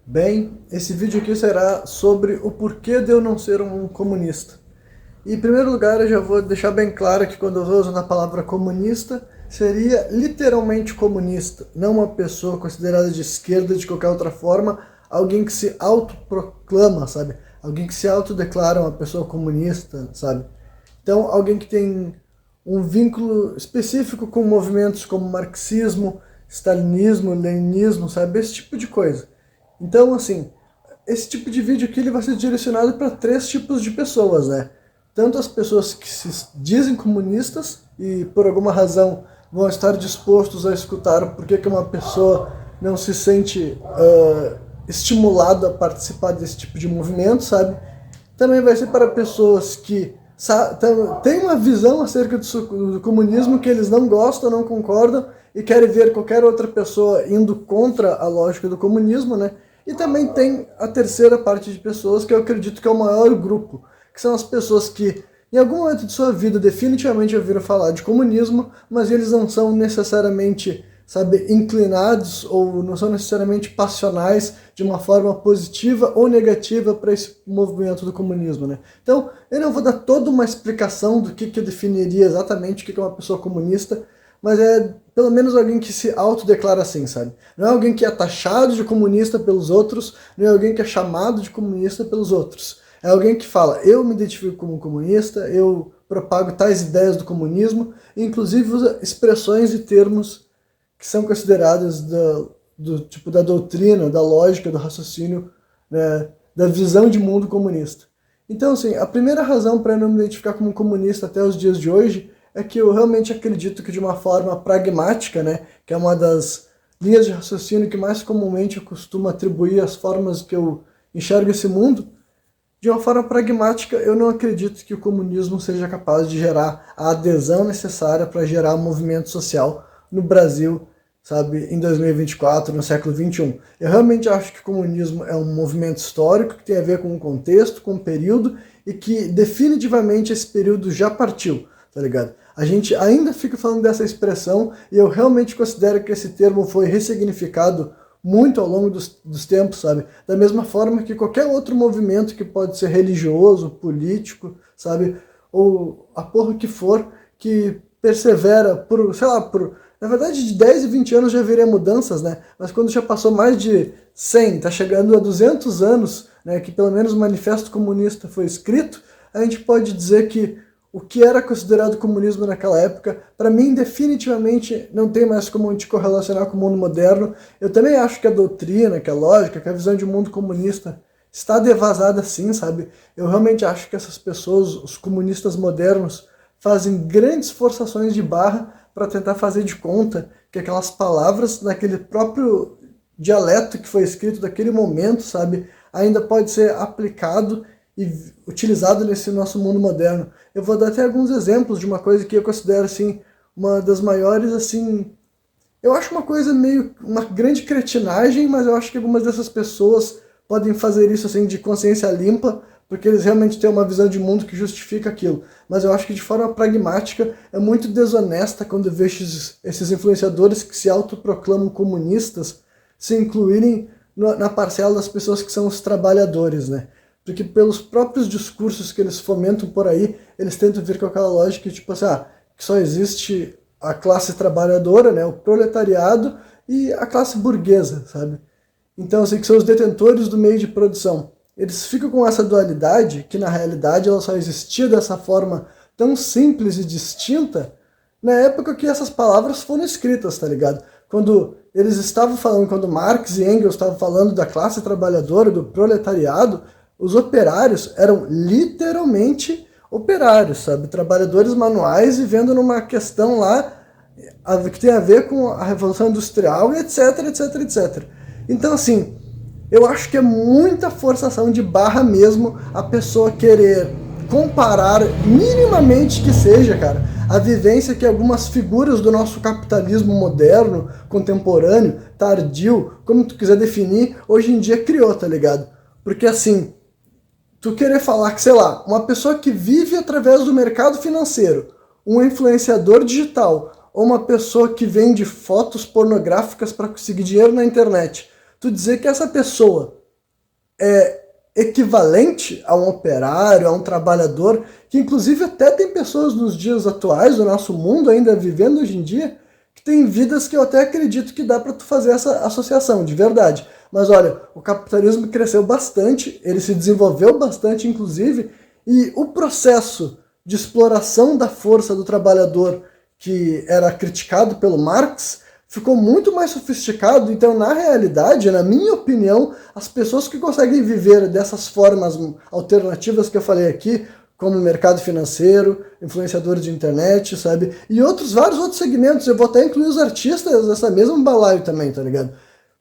Bem, esse vídeo aqui será sobre o porquê de eu não ser um comunista. E, em primeiro lugar, eu já vou deixar bem claro que quando eu estou usando a palavra comunista, seria literalmente comunista, não uma pessoa considerada de esquerda de qualquer outra forma, alguém que se autoproclama, sabe? Alguém que se autodeclara uma pessoa comunista, sabe? Então, alguém que tem um vínculo específico com movimentos como marxismo, stalinismo, leninismo, sabe? Esse tipo de coisa. Então, assim, esse tipo de vídeo aqui ele vai ser direcionado para três tipos de pessoas, né? Tanto as pessoas que se dizem comunistas e por alguma razão vão estar dispostos a escutar o porquê que uma pessoa não se sente estimulada a participar desse tipo de movimento, sabe? Também vai ser para pessoas que têm uma visão acerca do comunismo que eles não gostam, não concordam e querem ver qualquer outra pessoa indo contra a lógica do comunismo, né? E também tem a terceira parte de pessoas que eu acredito que é o maior grupo, que são as pessoas que em algum momento de sua vida definitivamente ouviram falar de comunismo, mas eles não são necessariamente, sabe, inclinados ou não são necessariamente passionais de uma forma positiva ou negativa para esse movimento do comunismo, né? Então, eu não vou dar toda uma explicação do que eu definiria exatamente o que é uma pessoa comunista, mas é pelo menos alguém que se autodeclara assim, sabe? Não é alguém que é taxado de comunista pelos outros, não é alguém que é chamado de comunista pelos outros. É alguém que fala, eu me identifico como comunista, eu propago tais ideias do comunismo, e inclusive usa expressões e termos que são consideradas do tipo da doutrina, da lógica, do raciocínio, né, da visão de mundo comunista. Então, assim, a primeira razão para eu não me identificar como comunista até os dias de hoje é que eu realmente acredito que de uma forma pragmática, né, que é uma das linhas de raciocínio que mais comumente eu costumo atribuir às formas que eu enxergo esse mundo, de uma forma pragmática, eu não acredito que o comunismo seja capaz de gerar a adesão necessária para gerar um movimento social no Brasil, sabe, em 2024, no século 21. Eu realmente acho que o comunismo é um movimento histórico que tem a ver com o contexto, com o período, e que definitivamente esse período já partiu, tá ligado? A gente ainda fica falando dessa expressão e eu realmente considero que esse termo foi ressignificado muito ao longo dos tempos, sabe? Da mesma forma que qualquer outro movimento que pode ser religioso, político, sabe? Ou a porra que for, que persevera por, sei lá, na verdade de 10 e 20 anos já haveria mudanças, né? Mas quando já passou mais de 100, tá chegando a 200 anos, né, que pelo menos o Manifesto Comunista foi escrito, a gente pode dizer que o que era considerado comunismo naquela época, para mim definitivamente não tem mais como a gente correlacionar com o mundo moderno. Eu também acho que a doutrina, que a lógica, que a visão de mundo comunista está devasada sim, sabe? Eu realmente acho que essas pessoas, os comunistas modernos, fazem grandes forçações de barra para tentar fazer de conta que aquelas palavras naquele próprio dialeto que foi escrito daquele momento, sabe, ainda pode ser aplicado e utilizado nesse nosso mundo moderno. Eu vou dar até alguns exemplos de uma coisa que eu considero assim uma das maiores, assim, eu acho uma coisa meio uma grande cretinagem, mas eu acho que algumas dessas pessoas podem fazer isso assim de consciência limpa, porque eles realmente têm uma visão de mundo que justifica aquilo. Mas eu acho que de forma pragmática é muito desonesta quando eu vejo esses influenciadores que se autoproclamam comunistas se incluírem na parcela das pessoas que são os trabalhadores, né? Porque pelos próprios discursos que eles fomentam por aí, eles tentam vir com aquela lógica, tipo assim, que só existe a classe trabalhadora, né, o proletariado e a classe burguesa, sabe? Então, assim, que são os detentores do meio de produção. Eles ficam com essa dualidade, que na realidade ela só existia dessa forma tão simples e distinta na época que essas palavras foram escritas, tá ligado? Quando eles estavam falando, quando Marx e Engels estavam falando da classe trabalhadora, do proletariado, os operários eram literalmente operários, sabe? Trabalhadores manuais vivendo numa questão lá que tem a ver com a Revolução Industrial e etc, etc, etc. Então, assim, eu acho que é muita forçação de barra mesmo a pessoa querer comparar, minimamente que seja, cara, a vivência que algumas figuras do nosso capitalismo moderno, contemporâneo, tardio, como tu quiser definir, hoje em dia criou, tá ligado? Porque, assim, tu querer falar que, sei lá, uma pessoa que vive através do mercado financeiro, um influenciador digital, ou uma pessoa que vende fotos pornográficas para conseguir dinheiro na internet, tu dizer que essa pessoa é equivalente a um operário, a um trabalhador, que inclusive até tem pessoas nos dias atuais do nosso mundo, ainda vivendo hoje em dia, que tem vidas que eu até acredito que dá para tu fazer essa associação, de verdade. Mas olha, o capitalismo cresceu bastante, ele se desenvolveu bastante, inclusive, e o processo de exploração da força do trabalhador, que era criticado pelo Marx, ficou muito mais sofisticado. Então, na realidade, na minha opinião, as pessoas que conseguem viver dessas formas alternativas que eu falei aqui, como mercado financeiro, influenciadores de internet, sabe? E vários outros segmentos, eu vou até incluir os artistas dessa mesma balaio também, tá ligado?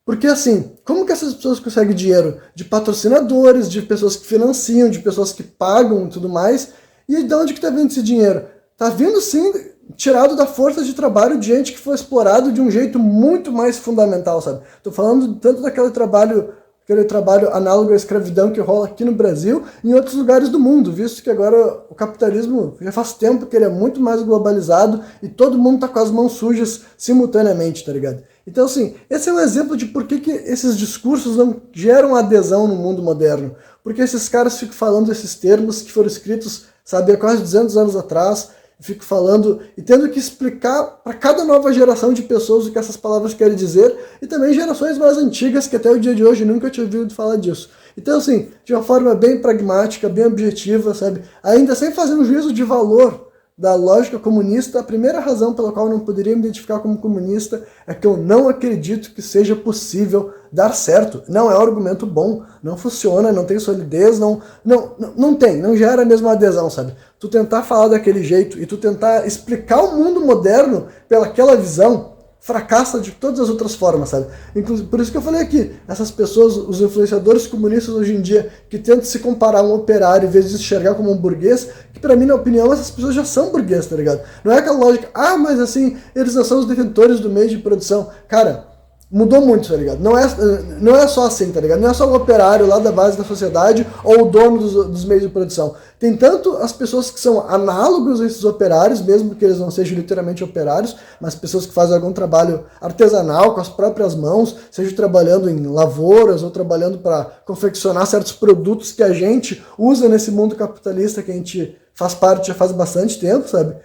Porque assim, como que essas pessoas conseguem dinheiro? De patrocinadores, de pessoas que financiam, de pessoas que pagam e tudo mais. E de onde que tá vindo esse dinheiro? Tá vindo sim, tirado da força de trabalho de gente que foi explorado de um jeito muito mais fundamental, sabe? Tô falando tanto daquele trabalho análogo à escravidão que rola aqui no Brasil e em outros lugares do mundo, visto que agora o capitalismo já faz tempo que ele é muito mais globalizado e todo mundo tá com as mãos sujas simultaneamente, tá ligado? Então, assim, esse é um exemplo de por que esses discursos não geram adesão no mundo moderno. Porque esses caras ficam falando esses termos que foram escritos, sabe, há quase 200 anos atrás, fico falando e tendo que explicar para cada nova geração de pessoas o que essas palavras querem dizer, e também gerações mais antigas que até o dia de hoje nunca tinham ouvido falar disso. Então, assim, de uma forma bem pragmática, bem objetiva, sabe, ainda sem fazer um juízo de valor da lógica comunista, a primeira razão pela qual eu não poderia me identificar como comunista é que eu não acredito que seja possível dar certo. Não é um argumento bom, não funciona, não tem solidez, não gera a mesma adesão, sabe? Tu tentar falar daquele jeito e tu tentar explicar o mundo moderno pelaquela visão, fracassa de todas as outras formas, sabe? Inclusive, por isso que eu falei aqui, essas pessoas, os influenciadores comunistas hoje em dia, que tentam se comparar a um operário em vez de se enxergar como um burguês, que pra mim, na opinião, essas pessoas já são burguês, tá ligado? Não é aquela lógica, mas assim, eles não são os detentores do meio de produção. Cara, mudou muito, tá ligado? Não é só assim, tá ligado? Não é só o operário lá da base da sociedade ou o dono dos meios de produção. Tem tanto as pessoas que são análogos a esses operários, mesmo que eles não sejam literalmente operários, mas pessoas que fazem algum trabalho artesanal com as próprias mãos, seja trabalhando em lavouras ou trabalhando para confeccionar certos produtos que a gente usa nesse mundo capitalista que a gente faz parte já faz bastante tempo, sabe?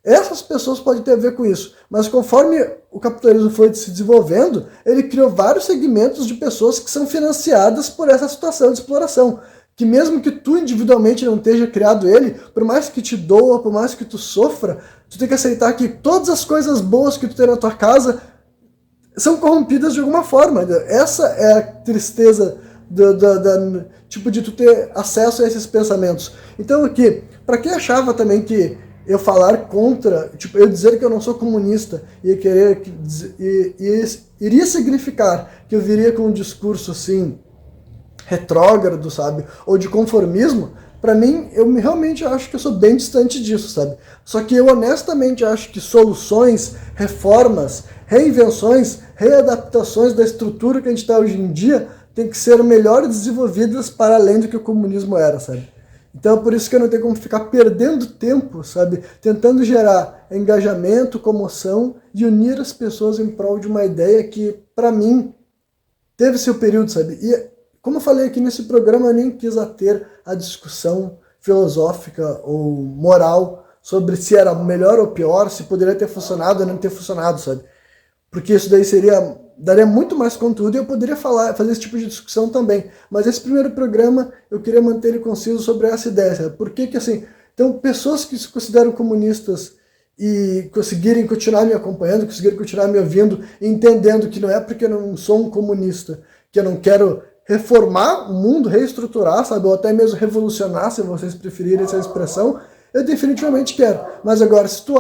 Essas pessoas podem ter a ver com isso, mas conforme o capitalismo foi se desenvolvendo, ele criou vários segmentos de pessoas que são financiadas por essa situação de exploração, que mesmo que tu individualmente não esteja criado ele, por mais que te doa, por mais que tu sofra, tu tem que aceitar que todas as coisas boas que tu tem na tua casa são corrompidas de alguma forma. Essa é a tristeza tipo de tu ter acesso a esses pensamentos. Então aqui, para quem achava também que eu falar contra, tipo, eu dizer que eu não sou comunista iria significar que eu viria com um discurso assim retrógrado, sabe, ou de conformismo, pra mim, eu realmente acho que eu sou bem distante disso, sabe? Só que eu honestamente acho que soluções, reformas, reinvenções, readaptações da estrutura que a gente está hoje em dia tem que ser melhor desenvolvidas para além do que o comunismo era, sabe? Então, por isso que eu não tenho como ficar perdendo tempo, sabe? Tentando gerar engajamento, comoção e unir as pessoas em prol de uma ideia que, para mim, teve seu período, sabe? E, como eu falei aqui nesse programa, eu nem quis ter a discussão filosófica ou moral sobre se era melhor ou pior, se poderia ter funcionado ou não ter funcionado, sabe? Porque isso daí daria muito mais conteúdo e eu poderia fazer esse tipo de discussão também. Mas esse primeiro programa eu queria manter ele conciso sobre essa ideia, sabe? Por que assim, então pessoas que se consideram comunistas e conseguirem continuar me acompanhando, conseguirem continuar me ouvindo, entendendo que não é porque eu não sou um comunista que eu não quero reformar o mundo, reestruturar, sabe? Ou até mesmo revolucionar, se vocês preferirem essa expressão, eu definitivamente quero. Mas agora, se tu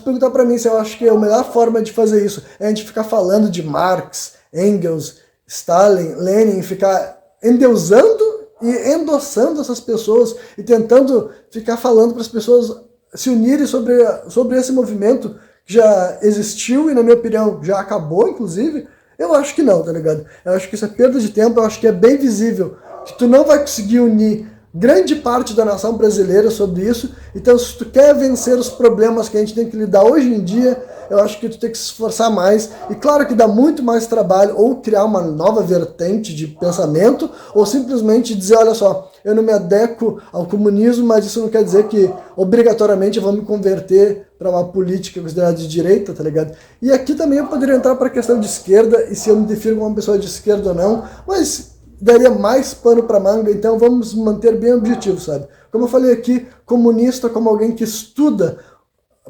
perguntar pra mim se eu acho que a melhor forma de fazer isso é a gente ficar falando de Marx, Engels, Stalin, Lenin, ficar endeusando e endossando essas pessoas e tentando ficar falando para as pessoas se unirem sobre esse movimento que já existiu e, na minha opinião, já acabou, inclusive, eu acho que não, tá ligado? Eu acho que isso é perda de tempo, eu acho que é bem visível que tu não vai conseguir unir grande parte da nação brasileira sobre isso. Então, se tu quer vencer os problemas que a gente tem que lidar hoje em dia, eu acho que tu tem que se esforçar mais, e claro que dá muito mais trabalho ou criar uma nova vertente de pensamento, ou simplesmente dizer, olha só, eu não me adequo ao comunismo, mas isso não quer dizer que obrigatoriamente eu vou me converter para uma política considerada de direita, tá ligado? E aqui também eu poderia entrar para a questão de esquerda, e se eu me defino como uma pessoa de esquerda ou não, mas daria mais pano para manga, então vamos manter bem objetivo, sabe? Como eu falei aqui, comunista como alguém que estuda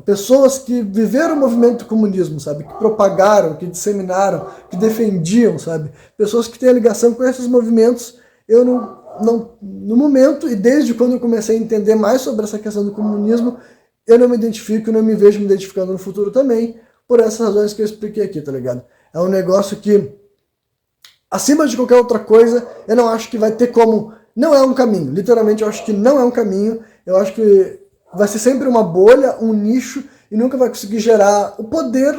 pessoas que viveram o movimento do comunismo, sabe? Que propagaram, que disseminaram, que defendiam, sabe? Pessoas que têm ligação com esses movimentos. Eu no momento, e desde quando eu comecei a entender mais sobre essa questão do comunismo, eu não me identifico, não me vejo me identificando no futuro também, por essas razões que eu expliquei aqui, tá ligado? É um negócio que, acima de qualquer outra coisa, eu não acho que vai ter como... Não é um caminho, literalmente eu acho que não é um caminho, eu acho que vai ser sempre uma bolha, um nicho, e nunca vai conseguir gerar o poder,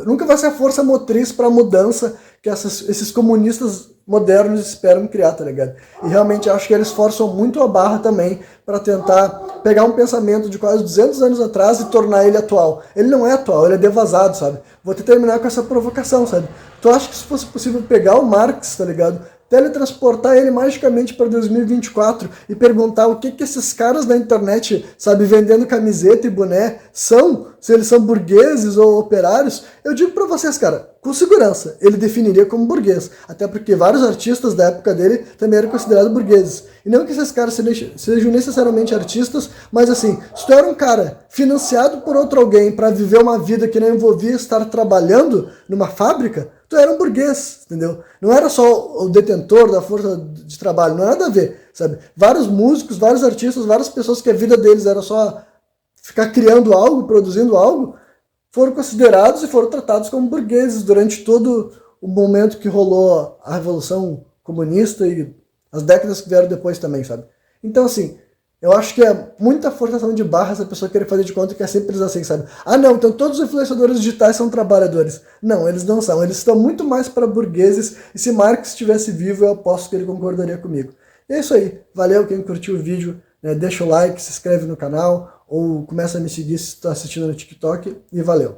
nunca vai ser a força motriz para a mudança que esses comunistas modernos esperam criar, tá ligado? E realmente acho que eles forçam muito a barra também para tentar pegar um pensamento de quase 200 anos atrás e tornar ele atual. Ele não é atual, ele é devasado, sabe? Vou te terminar com essa provocação, sabe? Tu acha que se fosse possível pegar o Marx, tá ligado? Teletransportar ele magicamente para 2024 e perguntar o que esses caras da internet, sabe, vendendo camiseta e boné são, se eles são burgueses ou operários, eu digo para vocês, cara, com segurança, ele definiria como burguês, até porque vários artistas da época dele também eram considerados burgueses. E não que esses caras sejam necessariamente artistas, mas assim, se tu era um cara financiado por outro alguém para viver uma vida que não envolvia estar trabalhando numa fábrica, tu era um burguês, entendeu? Não era só o detentor da força de trabalho, não era nada a ver, sabe? Vários músicos, vários artistas, várias pessoas que a vida deles era só ficar criando algo, produzindo algo, foram considerados e foram tratados como burgueses durante todo o momento que rolou a Revolução Comunista e as décadas que vieram depois também, sabe? Então, assim, eu acho que é muita forçação de barra essa pessoa querer fazer de conta que é simples assim, sabe? Ah, não, então todos os influenciadores digitais são trabalhadores. Não, eles não são. Eles estão muito mais para burgueses, e se Marx estivesse vivo, eu aposto que ele concordaria comigo. E é isso aí. Valeu quem curtiu o vídeo, né? Deixa o like, se inscreve no canal, ou começa a me seguir se está assistindo no TikTok, e valeu.